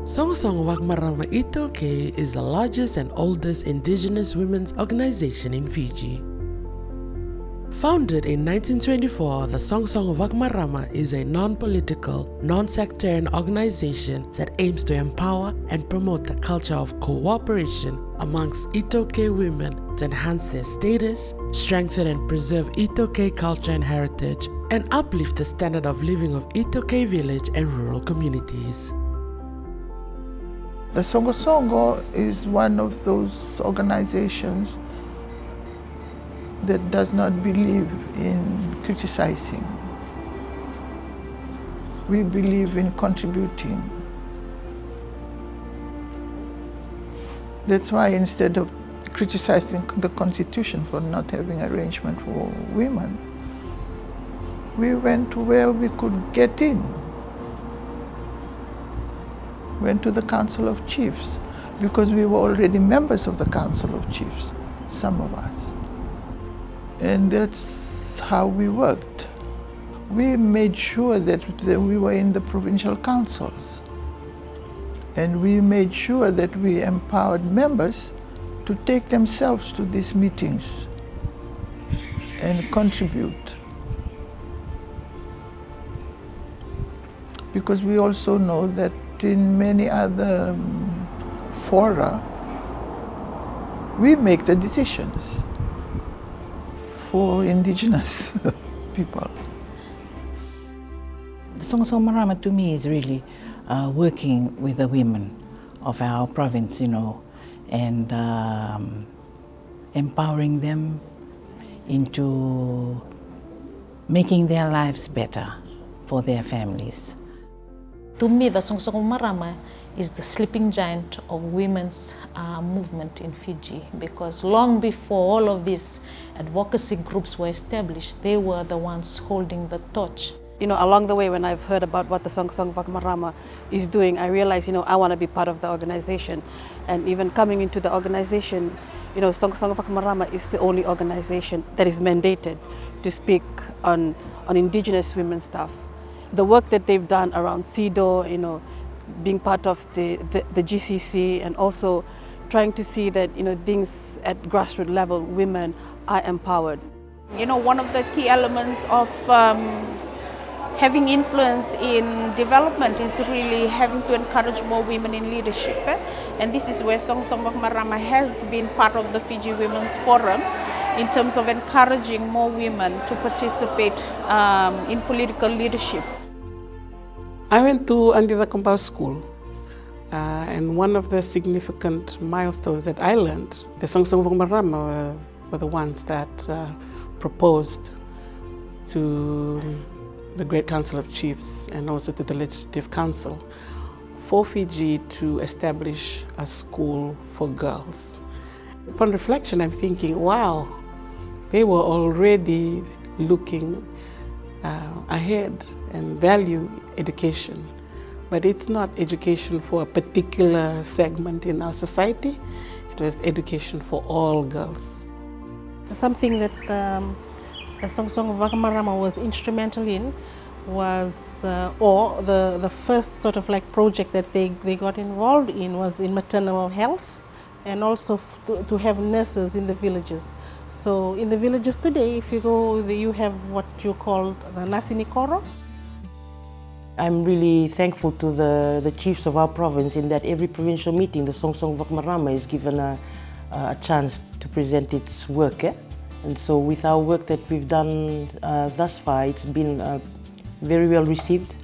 Soqosoqo Vakamarama iTaukei is the largest and oldest indigenous women's organization in Fiji. Founded in 1924, the Soqosoqo Vakamarama is a non-political, non-sectarian organization that aims to empower and promote the culture of cooperation amongst iTaukei women to enhance their status, strengthen and preserve iTaukei culture and heritage, and uplift the standard of living of iTaukei village and rural communities. The Soqosoqo is one of those organizations that does not believe in criticizing. We believe in contributing. That's why instead of criticizing the Constitution for not having arrangement for women, we went to where we could get in. Went to the Council of Chiefs because we were already members of the Council of Chiefs, some of us. And that's how we worked. We made sure that we were in the provincial councils. And we made sure that we empowered members to take themselves to these meetings and contribute. Because we also know that in many other fora, we make the decisions for indigenous people. The Vakamarama to me is really working with the women of our province, and empowering them into making their lives better for their families. To me, the Vakamarama is the sleeping giant of women's movement in Fiji, because long before all of these advocacy groups were established, they were the ones holding the torch. Along the way, when I've heard about what the Soqosoqo Vakamarama is doing, I realized, I want to be part of the organization. And even coming into the organization, Soqosoqo Vakamarama is the only organization that is mandated to speak on indigenous women's stuff. The work that they've done around CEDAW, being part of the GCC, and also trying to see that, things at grassroots level, women are empowered. One of the key elements of having influence in development is really having to encourage more women in leadership. And this is where Soqosoqo Vakamarama has been part of the Fiji Women's Forum in terms of encouraging more women to participate in political leadership. I went to Andira Compound School, and one of the significant milestones that I learned, the Soqosoqo Vakamarama were the ones that proposed to the Great Council of Chiefs and also to the Legislative Council for Fiji to establish a school for girls. Upon reflection, I'm thinking, wow, they were already looking ahead and value education, but it's not education for a particular segment in our society. It was education for all girls. Something that the Soqosoqo Vakamarama was instrumental in was, or the first sort of project that they got involved in was in maternal health, and also to have nurses in the villages. So in the villages today, if you go, you have what you call the nasi nikoro. I'm really thankful to the chiefs of our province in that every provincial meeting, the Soqosoqo Vakamarama is given a chance to present its work. And so with our work that we've done thus far, it's been very well received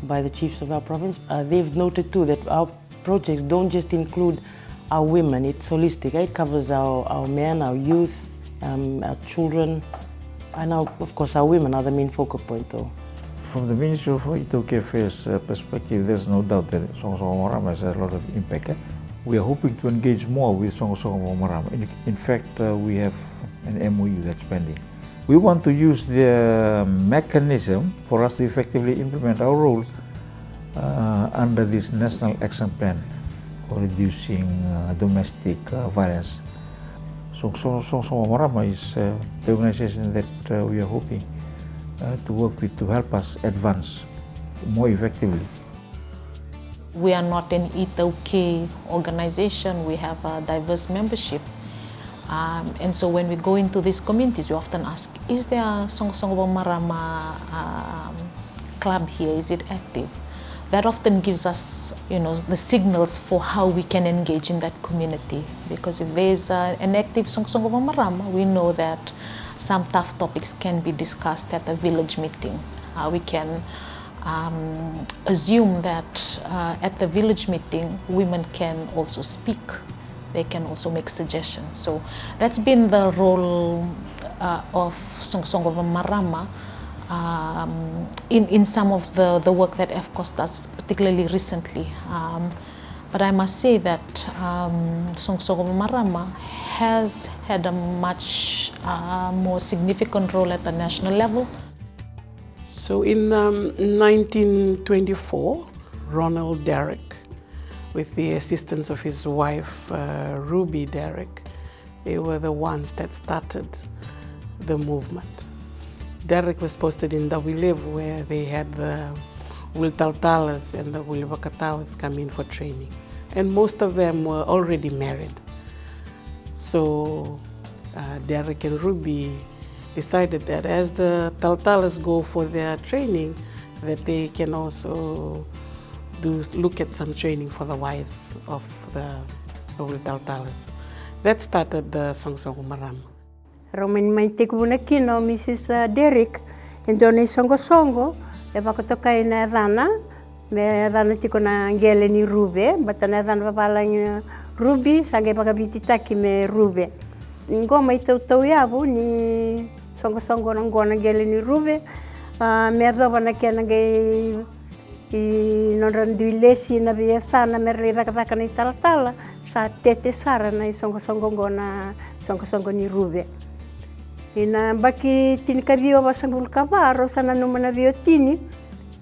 by the chiefs of our province. They've noted too that our projects don't just include our women, it's holistic. It covers our men, our youth, our children, and of course our women are the main focal point though. From the Ministry of iTaukei Affairs perspective, there's no doubt that Soqosoqo Vakamarama has a lot of impact. We are hoping to engage more with Soqosoqo Vakamarama. In fact, we have an MOU that's pending. We want to use the mechanism for us to effectively implement our roles under this National Action Plan for reducing domestic violence. Soqosoqo Vakamarama is the organization that we are hoping to work with to help us advance more effectively. We are not an iTaukei organization, we have a diverse membership. And so when we go into these communities, we often ask, is there a Soqosoqo Vakamarama club here? Is it active? That often gives us, the signals for how we can engage in that community. Because if there's an active Soqosoqo Vakamarama, we know that some tough topics can be discussed at a village meeting. We can assume that at the village meeting, women can also speak. They can also make suggestions. So that's been the role of Soqosoqo Vakamarama in some of the work that FCOS does, particularly recently. But I must say that Soqosoqo Vakamarama has had a much more significant role at the national level. So in 1924, Ronald Derrick, with the assistance of his wife, Ruby Derrick, they were the ones that started the movement. Derrick was posted in Dawilev, where they had the Wiltaltalas and the Wilvakatawas come in for training. And most of them were already married. So Derrick and Ruby decided that as the Taltalas go for their training, that they can also look at some training for the wives of the Wiltaltalas. That started the Soqosoqo Vakamarama. Roman Maintekuna Kino, Mrs. Derrick, and Donny Soqosoqo, the Vakatokai Nadana, Medana Tikona Angelini Rube, but another Valang Ruby, Sange Bakabitaki me Rube. Ngoma Itauyabu, ni Soqosoqo Ngona Angelini Rube, Merdovana Kenage. Non randuilesi na biasana merli rakataka ni talatala sa tete sara na Soqosoqo na Soqosoqo ni Rube. Ina baki tinikavio wasangul kavaro sana numana viotini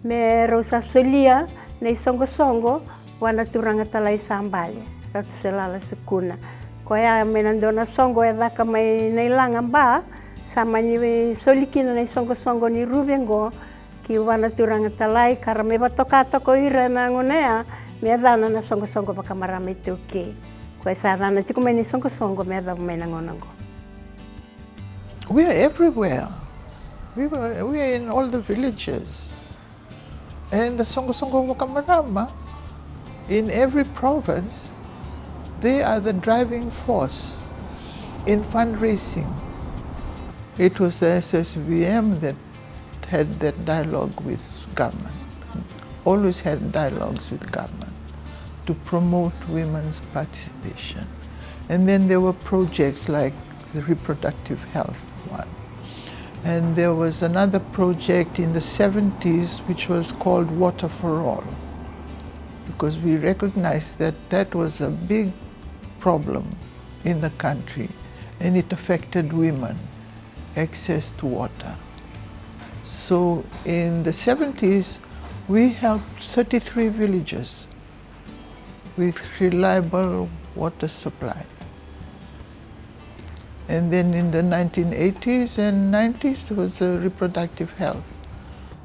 me rosa solia na Soqosoqo wana turanga talai sambale ratu selala sekuna. Koya menandona songo edaka mai nailanga ba sama ni solikina na Soqosoqo ni Rube ngo ki wana turanga talai kara me batoka toko ira na ngonea me dana na Soqosoqo Vakamarama iTaukei. Ko sa dana tiko me ni Soqosoqo me da me na ngonango. We are everywhere. We are in all the villages. And the Soqosoqo Vakamarama, in every province, they are the driving force in fundraising. It was the SSVM that had that dialogue with government, always had dialogues with government to promote women's participation. And then there were projects like the reproductive health one. And there was another project in the 70s which was called Water for All, because we recognized that that was a big problem in the country and it affected women, access to water. So in the 70s, we helped 33 villages with reliable water supply. And then in the 1980s and 90s was reproductive health.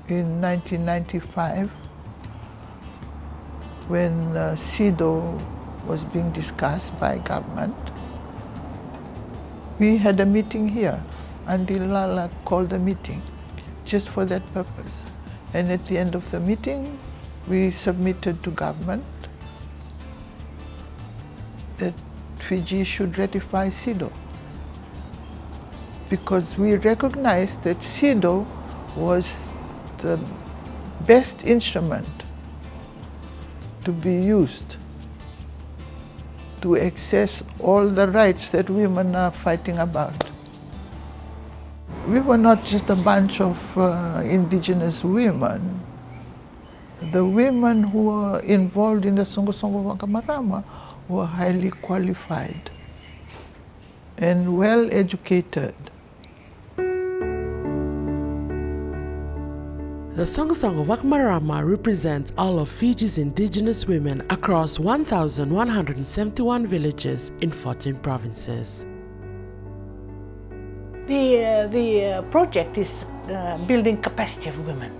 In 1995, when SIDO was being discussed by government, we had a meeting here. Andi Lala called a meeting just for that purpose. And at the end of the meeting, we submitted to government that Fiji should ratify SIDO, because we recognized that SIDO was the best instrument to be used to access all the rights that women are fighting about. We were not just a bunch of indigenous women. The women who were involved in the Soqosoqo Vakamarama were highly qualified and well educated. The Soqosoqo Vakamarama represents all of Fiji's indigenous women across 1,171 villages in 14 provinces. The project is building capacity of women,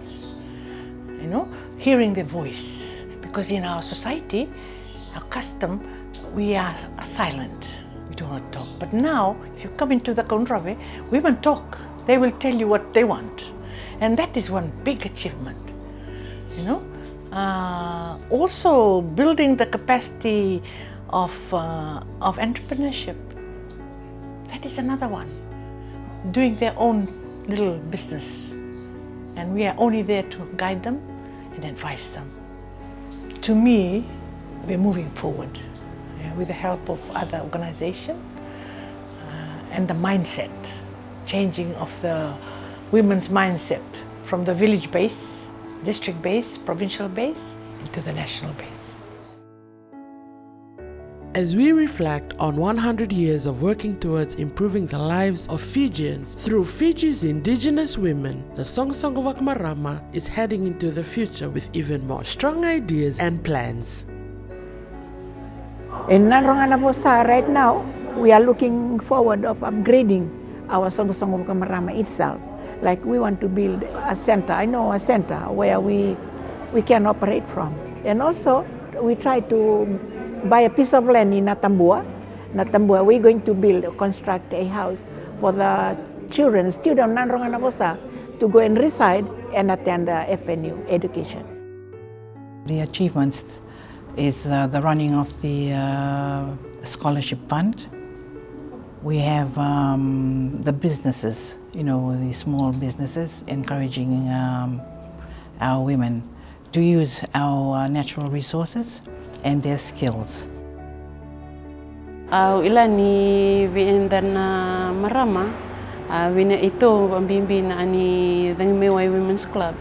hearing their voice. because in our society, our custom, we are silent. We do not talk. But now, if you come into the Konrawe, women talk. They will tell you what they want. And that is one big achievement, you know. Also building the capacity of entrepreneurship. That is another one. Doing their own little business. And we are only there to guide them and advise them. To me, we're moving forward with the help of other organizations and the mindset, changing of the women's mindset from the village base, district base, provincial base, into the national base. As we reflect on 100 years of working towards improving the lives of Fijians through Fiji's indigenous women, the Soqosoqo Vakamarama is heading into the future with even more strong ideas and plans. In Nanronganaposa right now, we are looking forward of upgrading our Soqosoqo Vakamarama itself. Like we want to build a center, a center where we can operate from. And also, we try to buy a piece of land in Natambua. Natambua, we're going to construct a house for the students of Nanronganaposa to go and reside and attend the FNU education. The achievements is the running of the scholarship fund. We have the businesses, the small businesses, encouraging our women to use our natural resources and their skills. Ilani viendana marama, wina ito pambimbi na ani Vangmewai Women's Club.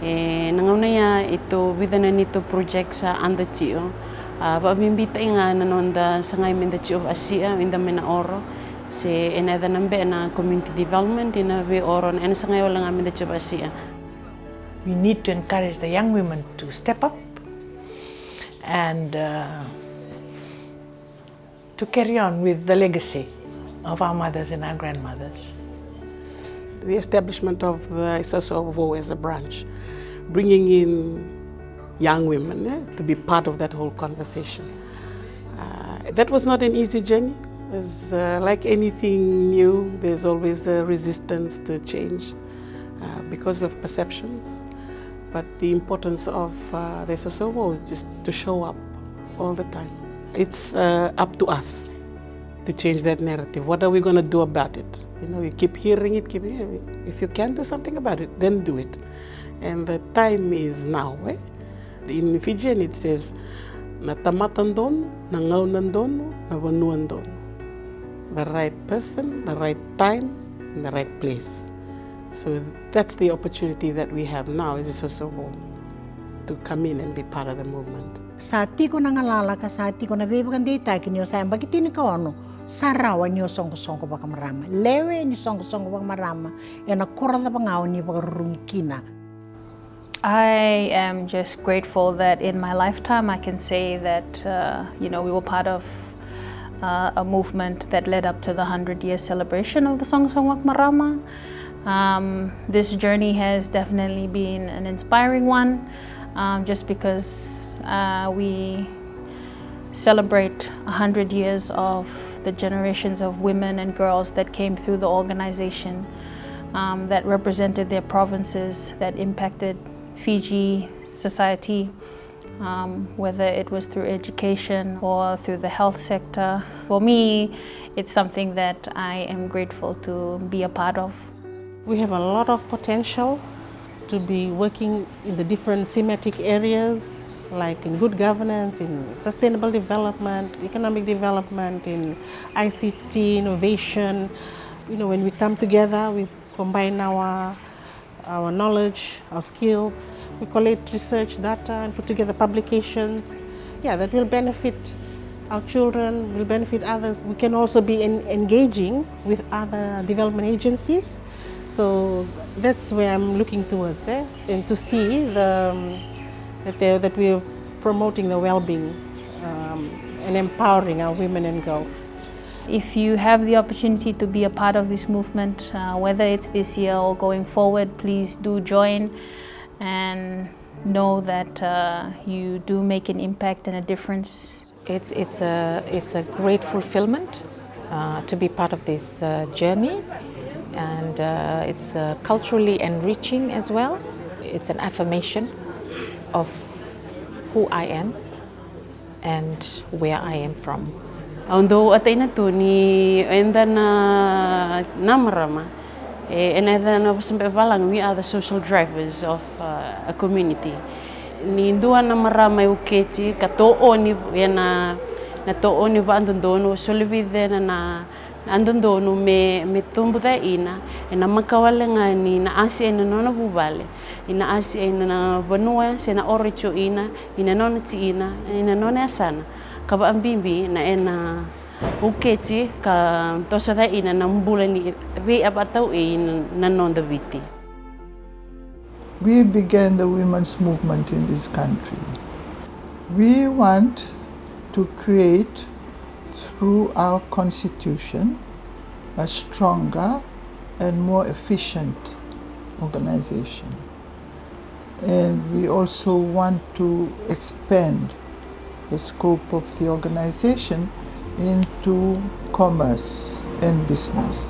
Nangaunaya ito within nito project sa anda tio. Pambimbi tainga nanonda sangay minda tio Asia minda mena oro. Se enada nambe na community development ina we oro na sangay wala nga minda tio Asia. We need to encourage the young women to step up and to carry on with the legacy of our mothers and our grandmothers. The establishment of the SSVM as a branch, bringing in young women to be part of that whole conversation. That was not an easy journey. As like anything new, there's always the resistance to change because of perceptions. But the importance of the SSVM is just to show up all the time. It's up to us to change that narrative. What are we going to do about it? You keep hearing it, keep hearing it. If you can do something about it, then do it. And the time is now. In Fijian it says, na tamatan dono, na ngaunan dono, na wanuan dono. The right person, the right time, and the right place. So that's the opportunity that we have now as a SSVM to come in and be part of the movement. Sa tiko nangalala ka sa tiko na bebagan dita kinyo sa bagitini ka ano sarawa niyo Soqosoqo Vakamarama lewe ni Soqosoqo Vakamarama e na korada bangaw ni bagarungkina. I am just grateful that in my lifetime I can say that we were part of a movement that led up to the 100-year celebration of the Soqosoqo Vakamarama. This journey has definitely been an inspiring one, just because we celebrate 100 years of the generations of women and girls that came through the organization, that represented their provinces, that impacted Fiji society, whether it was through education or through the health sector. For me, it's something that I am grateful to be a part of. We have a lot of potential to be working in the different thematic areas, like in good governance, in sustainable development, economic development, in ICT, innovation. When we come together, we combine our knowledge, our skills, we collect research data and put together publications. That will benefit our children, will benefit others. We can also be engaging with other development agencies. So that's where I'm looking towards, and to see that we are promoting the well-being and empowering our women and girls. If you have the opportunity to be a part of this movement, whether it's this year or going forward, please do join and know that you do make an impact and a difference. It's a great fulfillment to be part of this journey, and it's culturally enriching as well. It's an affirmation of who I am and where I am from. Although ataina tu ni enda na namarama, and enda na valang, we are the social drivers of a community. Ni dua namarama uketi kato ni na to ni va andondono solivide na andondono me tumbuda ina na makawalenga ni na asi ina nona bubale ina asi ina na vanua sena oricho ina nona ti ina nona asana kaba ambimbi na ena uketi ka tosada ina na mbula ni ve abatau na nonda viti. We began the women's movement in this country. We want to create, through our constitution, a stronger and more efficient organization. And we also want to expand the scope of the organization into commerce and business.